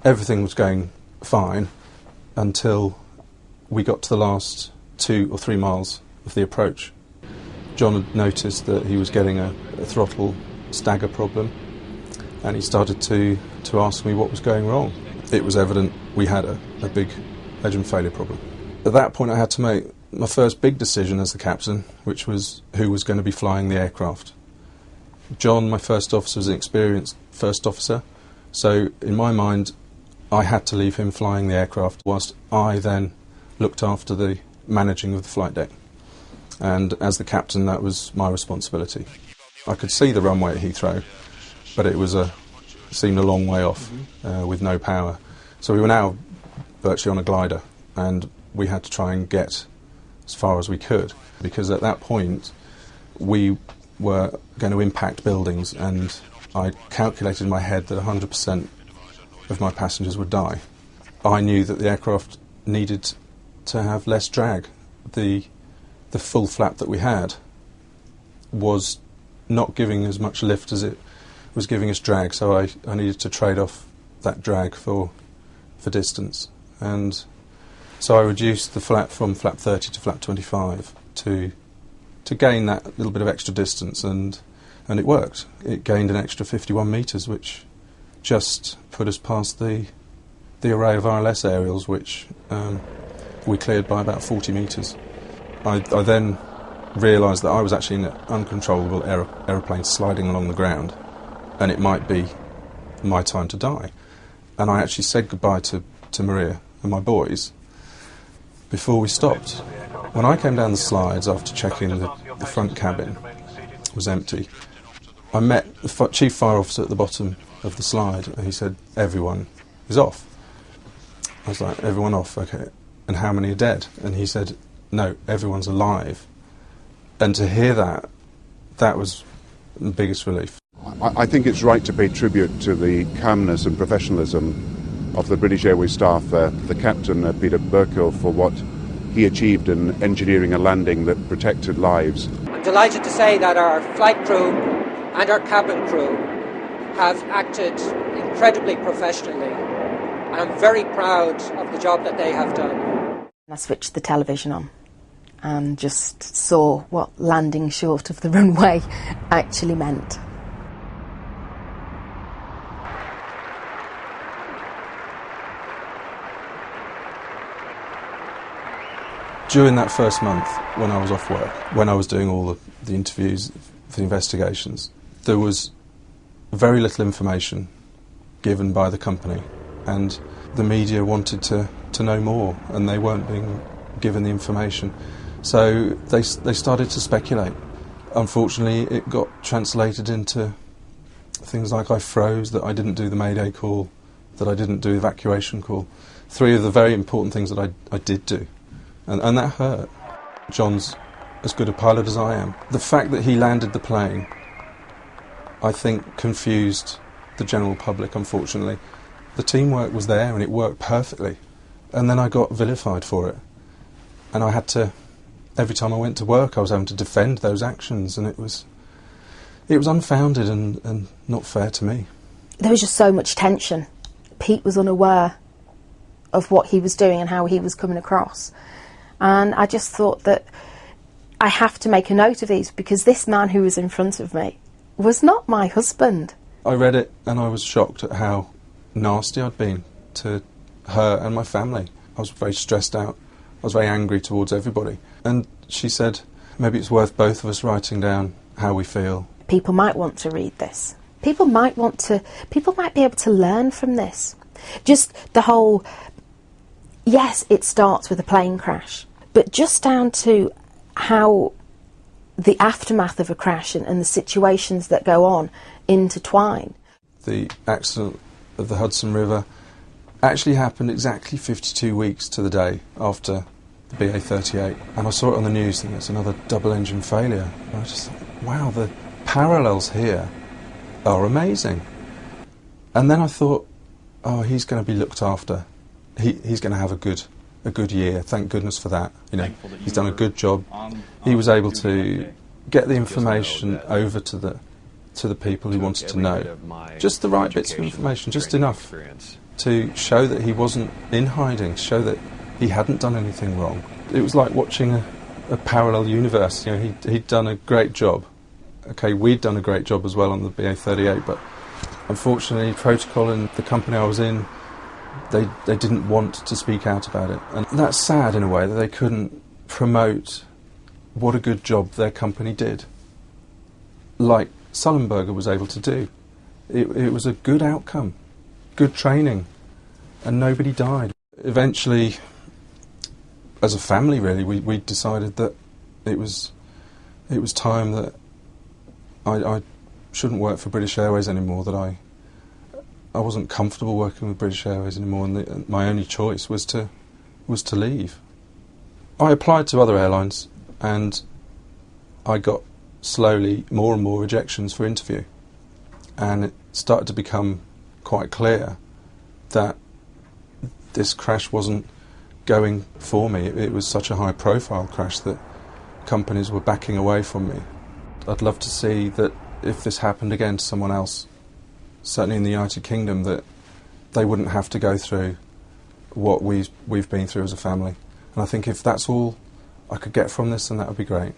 everything was going fine until we got to the last 2 or 3 miles of the approach. John had noticed that he was getting a throttle stagger problem, and he started to ask me what was going wrong. It was evident we had a big engine failure problem. At that point I had to make my first big decision as the captain, which was who was going to be flying the aircraft. John, my first officer, was an experienced first officer, so in my mind I had to leave him flying the aircraft whilst I then looked after the managing of the flight deck. And as the captain, that was my responsibility. I could see the runway at Heathrow, but it seemed a long way off with no power. So we were now virtually on a glider, and we had to try and get as far as we could, because at that point we were going to impact buildings, and I calculated in my head that 100% of my passengers would die. I knew that the aircraft needed to have less drag. The full flap that we had was not giving as much lift as it was giving us drag, so I needed to trade off that drag for distance. And so I reduced the flap from flap 30 to flap 25 to gain that little bit of extra distance, and it worked. It gained an extra 51 metres, which just put us past the array of RLS aerials, which we cleared by about 40 metres. I then realised that I was actually in an uncontrollable aeroplane sliding along the ground, and it might be my time to die. And I actually said goodbye to Maria and my boys before we stopped. When I came down the slides after checking the front cabin was empty, I met the chief fire officer at the bottom of the slide, and he said, "Everyone is off." I was like, "Everyone off? Okay. And how many are dead?" And he said, "No, everyone's alive." And to hear that was the biggest relief. I think it's right to pay tribute to the calmness and professionalism of the British Airways staff, the captain, Peter Burkill, for what he achieved in engineering a landing that protected lives. I'm delighted to say that our flight crew and our cabin crew have acted incredibly professionally, and I'm very proud of the job that they have done. I switched the television on and just saw what landing short of the runway actually meant. During that first month, when I was off work, when I was doing all the interviews, the investigations, there was very little information given by the company, and the media wanted to know more, and they weren't being given the information. So they started to speculate. Unfortunately, it got translated into things like I froze, that I didn't do the Mayday call, that I didn't do the evacuation call. 3 of the very important things that I did do. And that hurt. John's as good a pilot as I am. The fact that he landed the plane, I think, confused the general public, unfortunately. The teamwork was there and it worked perfectly. And then I got vilified for it. And I had to, every time I went to work, I was having to defend those actions, and it was unfounded and not fair to me. There was just so much tension. Pete was unaware of what he was doing and how he was coming across. And I just thought that I have to make a note of these, because this man who was in front of me was not my husband. I read it and I was shocked at how nasty I'd been to her and my family. I was very stressed out. I was very angry towards everybody. And she said, maybe it's worth both of us writing down how we feel. People might want to read this. People might be able to learn from this. Just the whole, yes, it starts with a plane crash, but just down to how the aftermath of a crash and the situations that go on intertwine. The accident of the Hudson River actually happened exactly 52 weeks to the day after the BA-38. And I saw it on the news, and it's another double-engine failure. And I just thought, wow, the parallels here are amazing. And then I thought, oh, he's going to be looked after. He's going to have a good year. Thank goodness for that. You know, he's done a good job. He was able to get the information over to the people who wanted to know. Just the right bits of information, just enough. to show that he wasn't in hiding, show that he hadn't done anything wrong. It was like watching a parallel universe. You know, he'd done a great job. Okay, we'd done a great job as well on the BA-38, but unfortunately, protocol and the company I was in, they didn't want to speak out about it. And that's sad in a way, that they couldn't promote what a good job their company did, like Sullenberger was able to do. It was a good outcome, good training, and nobody died. Eventually, as a family really, we decided that it was time that I shouldn't work for British Airways anymore, that I wasn't comfortable working with British Airways anymore, and my only choice was to leave. I applied to other airlines, and I got slowly more and more rejections for interview, and it started to become quite clear that this crash wasn't going for me. It was such a high-profile crash that companies were backing away from me. I'd love to see that if this happened again to someone else, certainly in the United Kingdom, that they wouldn't have to go through what we've been through as a family. And I think if that's all I could get from this, then that would be great.